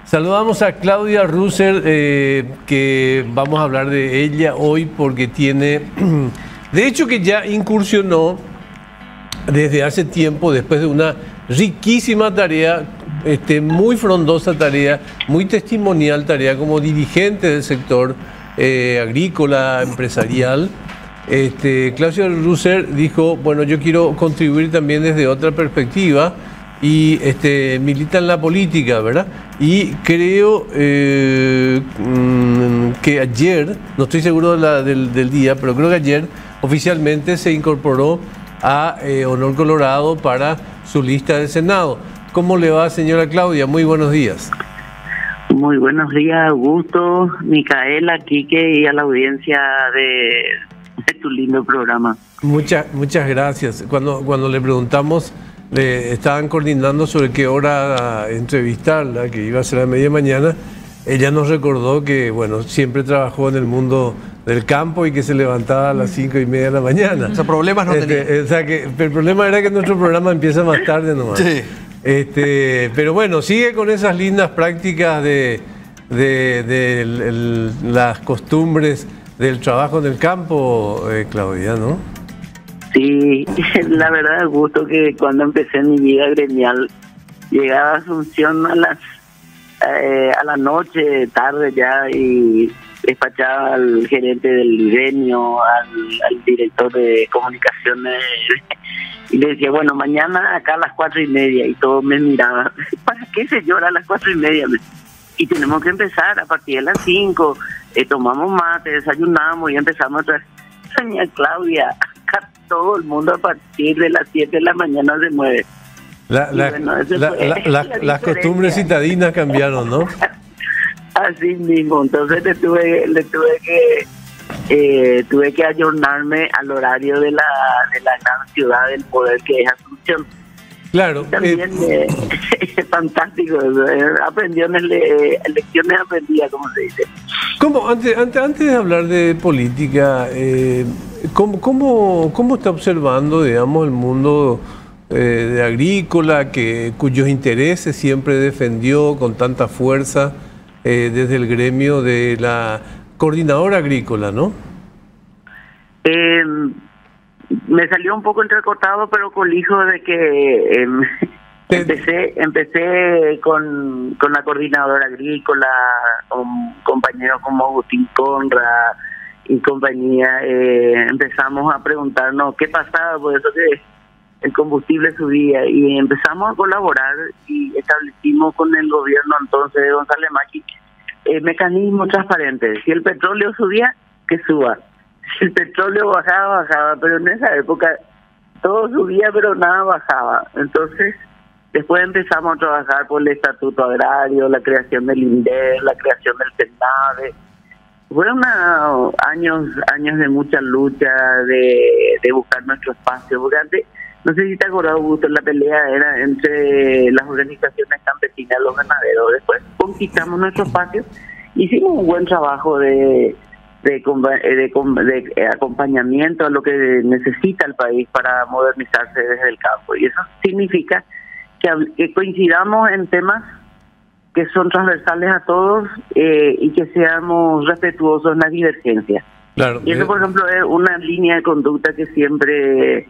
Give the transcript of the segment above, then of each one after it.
Saludamos a Claudia Russer, que vamos a hablar de ella hoy porque tiene, de hecho que ya incursionó desde hace tiempo, después de una riquísima tarea, muy frondosa tarea, muy testimonial tarea como dirigente del sector agrícola, empresarial. Claudia Russer dijo, bueno, yo quiero contribuir también desde otra perspectiva y milita en la política, ¿verdad? Y creo que ayer, no estoy seguro del día, pero creo que ayer oficialmente se incorporó a Honor Colorado para su lista del Senado. ¿Cómo le va, señora Claudia? Muy buenos días. Muy buenos días, Augusto, Micaela, Quique y a la audiencia de tu lindo programa. Muchas gracias. Cuando le preguntamos, le estaban coordinando sobre qué hora entrevistarla, que iba a ser a media mañana, ella nos recordó que, bueno, siempre trabajó en el mundo del campo y que se levantaba a las 5:30 de la mañana. O sea, problemas no tenía. O sea, que el problema era que nuestro programa empieza más tarde nomás. Sí. Pero bueno, sigue con esas lindas prácticas de las costumbres del trabajo en el campo, Claudia, ¿no? Sí, la verdad, Augusto, que cuando empecé mi vida gremial, llegaba a Asunción a la noche, tarde ya, y despachaba al gerente del gremio, al director de comunicaciones, y le decía, bueno, mañana acá a las 4:30, y todos me miraban, ¿para qué señora a las 4:30? Y tenemos que empezar a partir de las 5, tomamos mate, desayunamos y empezamos otra vez. Doña Claudia, acá todo el mundo a partir de las 7 de la mañana se mueve. Las costumbres citadinas cambiaron, ¿no? Así mismo, entonces tuve que ayornarme al horario de la gran ciudad del poder que es Asunción. Claro. También es fantástico, lecciones aprendidas, como se dice. ¿Cómo, antes de hablar de política, ¿cómo está observando, digamos, el mundo de agrícola, cuyos intereses siempre defendió con tanta fuerza desde el gremio de la coordinadora agrícola, ¿no? Me salió un poco entrecortado, pero colijo de que empecé con la coordinadora agrícola, con compañeros como Agustín Conra y compañía. Empezamos a preguntarnos qué pasaba, por eso que el combustible subía, y empezamos a colaborar y establecimos con el gobierno entonces de González Macchi mecanismos transparentes. Si el petróleo subía, que suba. Si el petróleo bajaba, pero en esa época todo subía pero nada bajaba. Entonces después empezamos a trabajar por el estatuto agrario, la creación del INDER, la creación del CENAVE. Fueron años de mucha lucha, de buscar nuestro espacio, porque antes, no sé si te acordás, Augusto, la pelea era entre las organizaciones campesinas y los ganaderos. Después conquistamos nuestro espacio, hicimos un buen trabajo de acompañamiento a lo que necesita el país para modernizarse desde el campo, y eso significa que coincidamos en temas que son transversales a todos y que seamos respetuosos en la divergencia. Claro. Y eso, por ejemplo, es una línea de conducta que siempre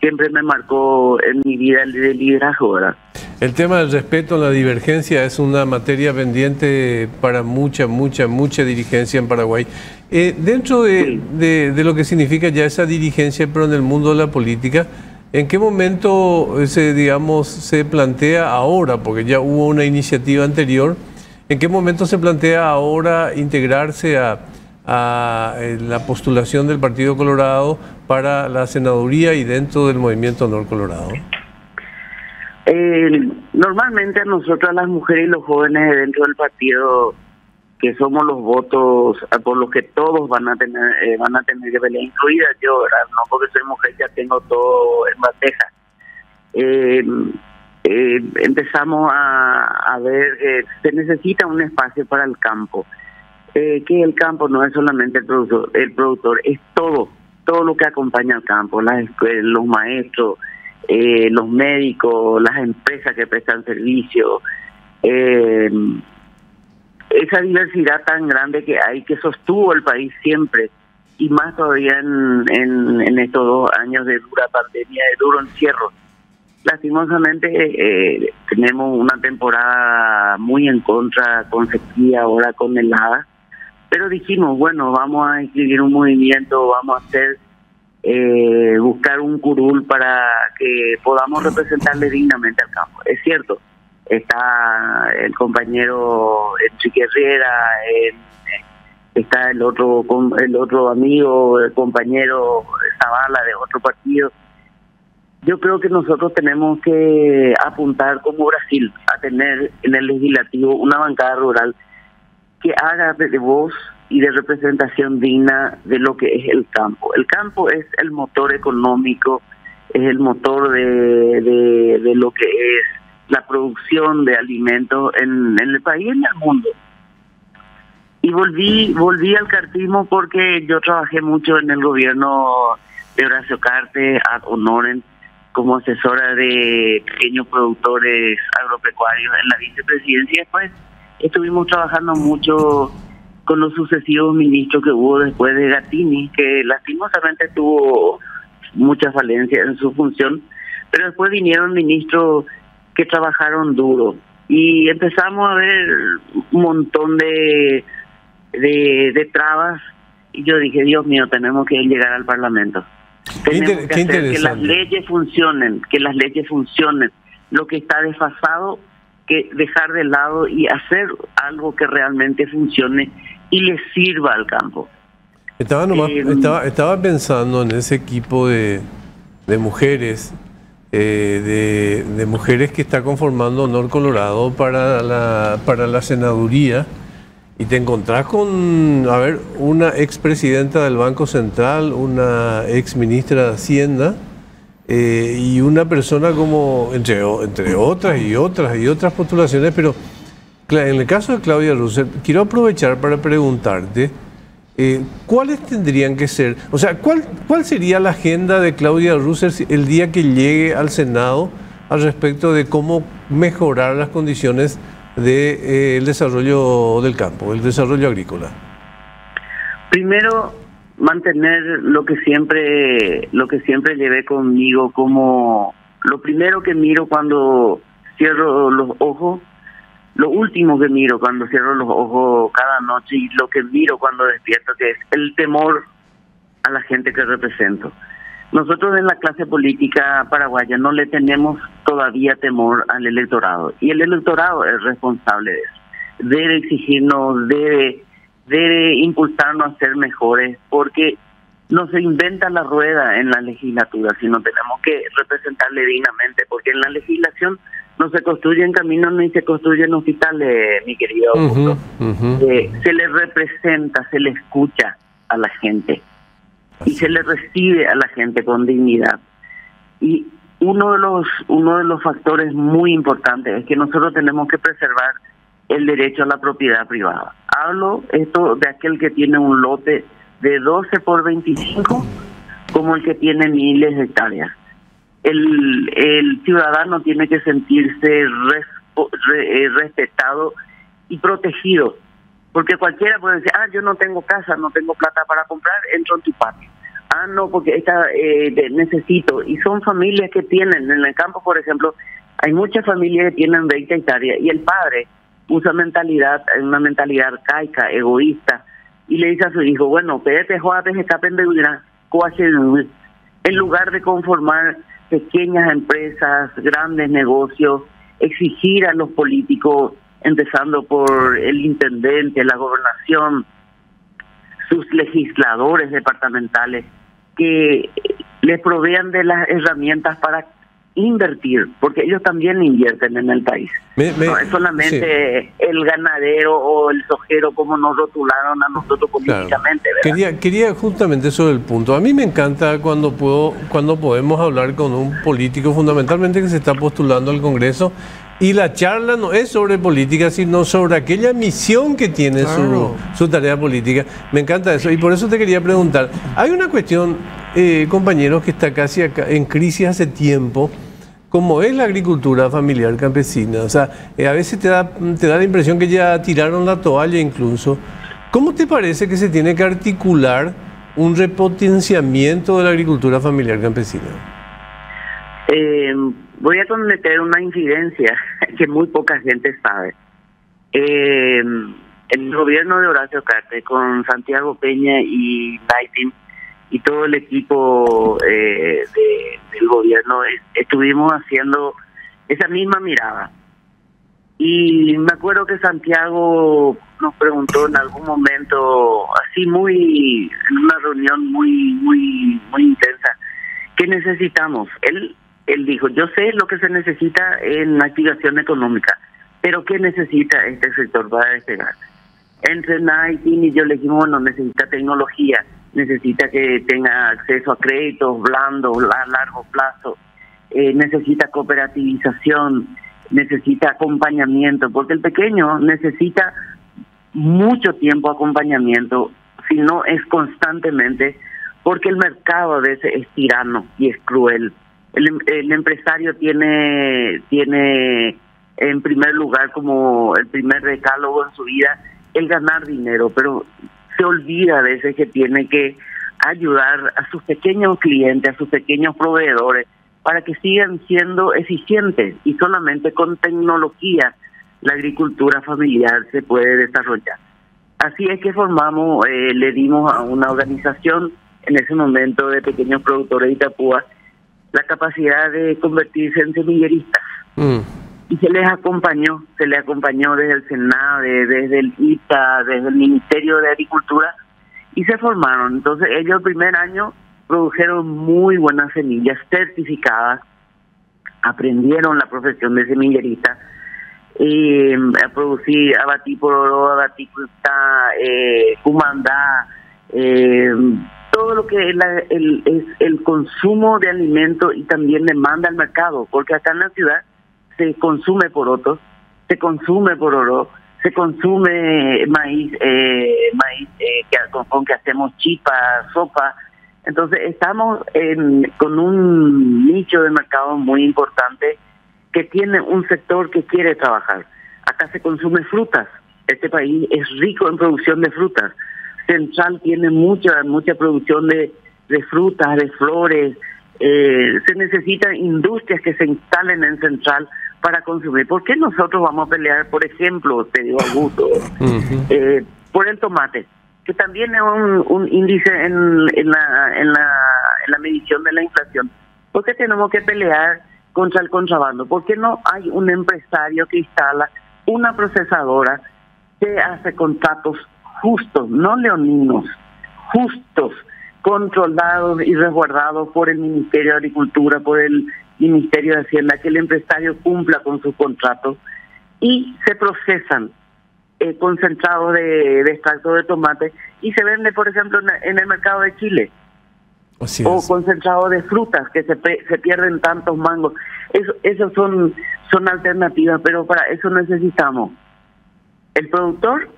me marcó en mi vida de liderazgo, ¿verdad? El tema del respeto a la divergencia es una materia pendiente para mucha dirigencia en Paraguay. Dentro de lo que significa ya esa dirigencia, pero en el mundo de la política, ¿en qué momento se plantea ahora, porque ya hubo una iniciativa anterior, en qué momento se plantea ahora integrarse a la postulación del Partido Colorado para la senaduría y dentro del movimiento Honor Colorado? Normalmente a nosotras las mujeres y los jóvenes dentro del partido, que somos los votos por los que todos van a tener que pelear, incluida yo, ¿verdad? No porque soy mujer ya tengo todo en bandeja. Empezamos a ver que se necesita un espacio para el campo, que el campo no es solamente el productor, es todo lo que acompaña al campo, las escuelas, los maestros, los médicos, las empresas que prestan servicio, esa diversidad tan grande que hay, que sostuvo el país siempre, y más todavía en estos 2 años de dura pandemia, de duro encierro. Lastimosamente tenemos una temporada muy en contra, con sequía, ahora con helada, pero dijimos, bueno, vamos a inscribir un movimiento, vamos a hacer, buscar un curul para que podamos representarle dignamente al campo. Es cierto, está el compañero Enrique Herrera, está el otro amigo, el compañero Zavala de otro partido. Yo creo que nosotros tenemos que apuntar como Brasil a tener en el legislativo una bancada rural que haga de voz y de representación digna de lo que es el campo. El campo es el motor económico, es el motor de lo que es la producción de alimentos en el país y en el mundo. Y volví al cartismo porque yo trabajé mucho en el gobierno de Horacio Cartes ad honorem como asesora de pequeños productores agropecuarios en la vicepresidencia, y después estuvimos trabajando mucho con los sucesivos ministros que hubo después de Gattini, que lastimosamente tuvo muchas falencias en su función, pero después vinieron ministros que trabajaron duro y empezamos a ver un montón de trabas, y yo dije, Dios mío, tenemos que llegar al Parlamento. Tenemos que hacer que las leyes funcionen, lo que está desfasado, que dejar de lado y hacer algo que realmente funcione y le sirva al campo. Estaba pensando en ese equipo de mujeres, de mujeres que está conformando Honor Colorado para la senaduría, y te encontrás con, a ver, una expresidenta del Banco Central, una exministra de Hacienda, y una persona como, entre otras postulaciones, pero en el caso de Claudia Russer, quiero aprovechar para preguntarte, ¿cuáles tendrían que ser, o sea, cuál sería la agenda de Claudia Russer el día que llegue al Senado al respecto de cómo mejorar las condiciones del desarrollo del campo, el desarrollo agrícola? Primero, mantener lo que siempre llevé conmigo, como lo primero que miro cuando cierro los ojos, lo último que miro cuando cierro los ojos cada noche, y lo que miro cuando despierto, que es el temor a la gente que represento. Nosotros en la clase política paraguaya no le tenemos todavía temor al electorado, y el electorado es responsable de eso. Debe exigirnos, debe impulsarnos a ser mejores, porque no se inventa la rueda en la legislatura, sino tenemos que representarle dignamente, porque en la legislación no se construyen caminos ni se construyen hospitales, mi querido Augusto. Se le representa, se le escucha a la gente y se le recibe a la gente con dignidad. Y uno de los factores muy importantes es que nosotros tenemos que preservar el derecho a la propiedad privada. Hablo esto de aquel que tiene un lote de 12 por 25 como el que tiene miles de hectáreas. El ciudadano tiene que sentirse respetado y protegido, porque cualquiera puede decir, yo no tengo casa, no tengo plata para comprar, entro en tu patio. No, porque necesito. Y son familias que tienen, en el campo, por ejemplo, hay muchas familias que tienen 20 hectáreas, y el padre usa una mentalidad arcaica, egoísta, y le dice a su hijo, bueno, pégate, juárez, escapen de en lugar de conformar pequeñas empresas, grandes negocios, exigir a los políticos, empezando por el intendente, la gobernación, sus legisladores departamentales, que les provean de las herramientas para invertir, porque ellos también invierten en el país. No es solamente el ganadero o el sojero, como nos rotularon a nosotros políticamente. Claro. Quería justamente eso del punto. A mí me encanta cuando podemos hablar con un político, fundamentalmente que se está postulando al Congreso, y la charla no es sobre política, sino sobre aquella misión que tiene su tarea política. Me encanta eso, y por eso te quería preguntar. Hay una cuestión, compañeros, que está casi acá en crisis hace tiempo, como es la agricultura familiar campesina. O sea, a veces te da la impresión que ya tiraron la toalla incluso. ¿Cómo te parece que se tiene que articular un repotenciamiento de la agricultura familiar campesina? Voy a cometer una incidencia que muy poca gente sabe. El gobierno de Horacio Cartes, con Santiago Peña y Naitin y todo el equipo del gobierno, estuvimos haciendo esa misma mirada. Y me acuerdo que Santiago nos preguntó en algún momento, así en una reunión muy intensa, ¿qué necesitamos? Él dijo, yo sé lo que se necesita en activación económica, pero ¿qué necesita este sector para despegar? Entre Naitin y yo le dijimos, bueno, necesita tecnología, necesita que tenga acceso a créditos blandos a largo plazo, necesita cooperativización, necesita acompañamiento, porque el pequeño necesita mucho tiempo acompañamiento, si no es constantemente, porque el mercado a veces es tirano y es cruel. El empresario tiene en primer lugar, como el primer decálogo en su vida, el ganar dinero, pero se olvida a veces que tiene que ayudar a sus pequeños clientes, a sus pequeños proveedores, para que sigan siendo eficientes, y solamente con tecnología la agricultura familiar se puede desarrollar. Así es que formamos, le dimos a una organización en ese momento de pequeños productores de Itapúa la capacidad de convertirse en semilleristas. Y se les acompañó desde el Senado, desde el ITA, desde el Ministerio de Agricultura, y se formaron. Entonces ellos el primer año produjeron muy buenas semillas certificadas, aprendieron la profesión de semillerista, a producir abatí pororó, abatí crustá, cumandá, todo lo que es el consumo de alimento y también demanda al mercado, porque acá en la ciudad se consume porotos, se consume pororó, se consume maíz, con que hacemos chipa, sopa. Entonces estamos con un nicho de mercado muy importante que tiene un sector que quiere trabajar. Acá se consume frutas. Este país es rico en producción de frutas. Central tiene mucha producción de frutas, de flores. Se necesitan industrias que se instalen en Central para consumir. ¿Por qué nosotros vamos a pelear, por ejemplo, te digo Augusto, por el tomate, que también es un índice en la medición de la inflación? ¿Por qué tenemos que pelear contra el contrabando? ¿Por qué no hay un empresario que instala una procesadora que hace contratos justos, no leoninos, justos, controlados y resguardados por el Ministerio de Agricultura, por el Ministerio de Hacienda, que el empresario cumpla con sus contratos y se procesan concentrados de extracto de tomate y se vende, por ejemplo, en el mercado de Chile? O concentrado de frutas, que se pierden tantos mangos. Eso son alternativas, pero para eso necesitamos el productor,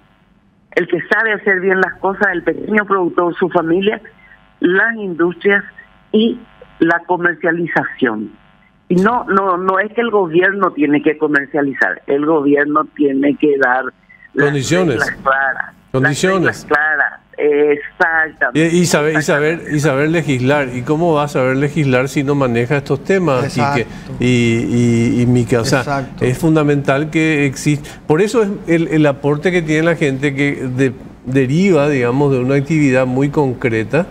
el que sabe hacer bien las cosas, el pequeño productor, su familia, las industrias y la comercialización. Y no es que el gobierno tiene que comercializar, el gobierno tiene que dar condiciones claras. Condiciones. Claras, exactamente. Y saber legislar. ¿Y cómo va a saber legislar si no maneja estos temas? Y Mica, o sea, exacto, es fundamental que exista. Por eso es el aporte que tiene la gente que deriva, digamos, de una actividad muy concreta.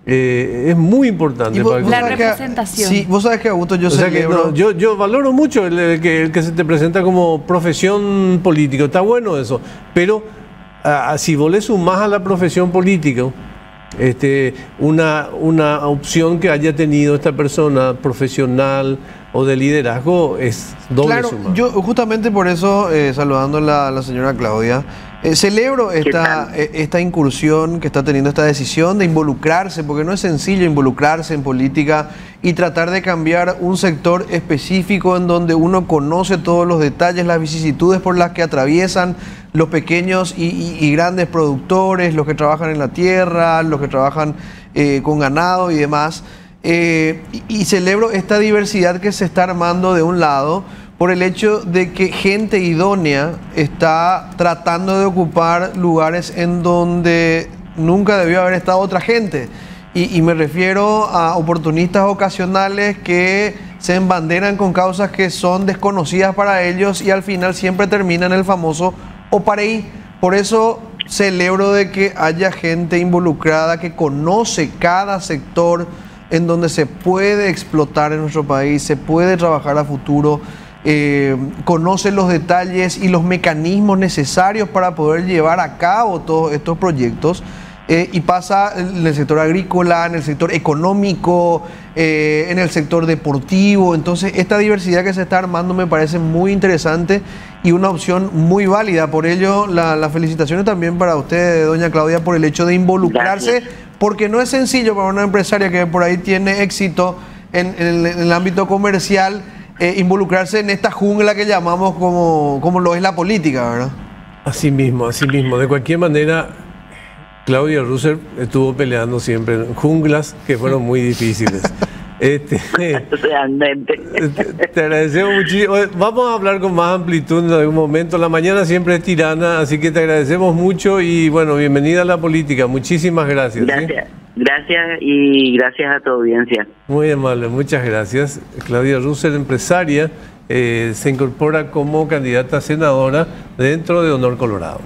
Es muy importante. La representación. Sí, vos sabés que, Augusto, yo valoro mucho el que se te presenta como profesión política. Está bueno eso. Pero si vos le sumás a la profesión política una opción que haya tenido esta persona profesional o de liderazgo, es doble suma. Yo justamente por eso, saludando a la señora Claudia, celebro esta incursión que está teniendo, esta decisión de involucrarse, porque no es sencillo involucrarse en política y tratar de cambiar un sector específico en donde uno conoce todos los detalles, las vicisitudes por las que atraviesan los pequeños y grandes productores, los que trabajan en la tierra, los que trabajan con ganado y demás. y celebro esta diversidad que se está armando de un lado por el hecho de que gente idónea está tratando de ocupar lugares en donde nunca debió haber estado otra gente. Y me refiero a oportunistas ocasionales que se embanderan con causas que son desconocidas para ellos y al final siempre terminan el famoso OPAREI. Por eso celebro de que haya gente involucrada que conoce cada sector en donde se puede explotar en nuestro país, se puede trabajar a futuro, conoce los detalles y los mecanismos necesarios para poder llevar a cabo todos estos proyectos. Y pasa en el sector agrícola, en el sector económico, en el sector deportivo. Entonces, esta diversidad que se está armando me parece muy interesante y una opción muy válida. Por ello, las felicitaciones también para usted, doña Claudia, por el hecho de involucrarse, gracias, porque no es sencillo para una empresaria que por ahí tiene éxito en el ámbito comercial, involucrarse en esta jungla que llamamos como lo es la política, ¿verdad? Así mismo, así mismo. De cualquier manera, Claudia Russer estuvo peleando siempre en junglas que fueron muy difíciles. Realmente. Te agradecemos muchísimo. Vamos a hablar con más amplitud en algún momento. La mañana siempre es tirana, así que te agradecemos mucho y bueno, bienvenida a la política. Muchísimas gracias. Gracias, ¿sí? Gracias y gracias a tu audiencia. Muy amable, muchas gracias. Claudia Russer, empresaria, se incorpora como candidata a senadora dentro de Honor Colorado.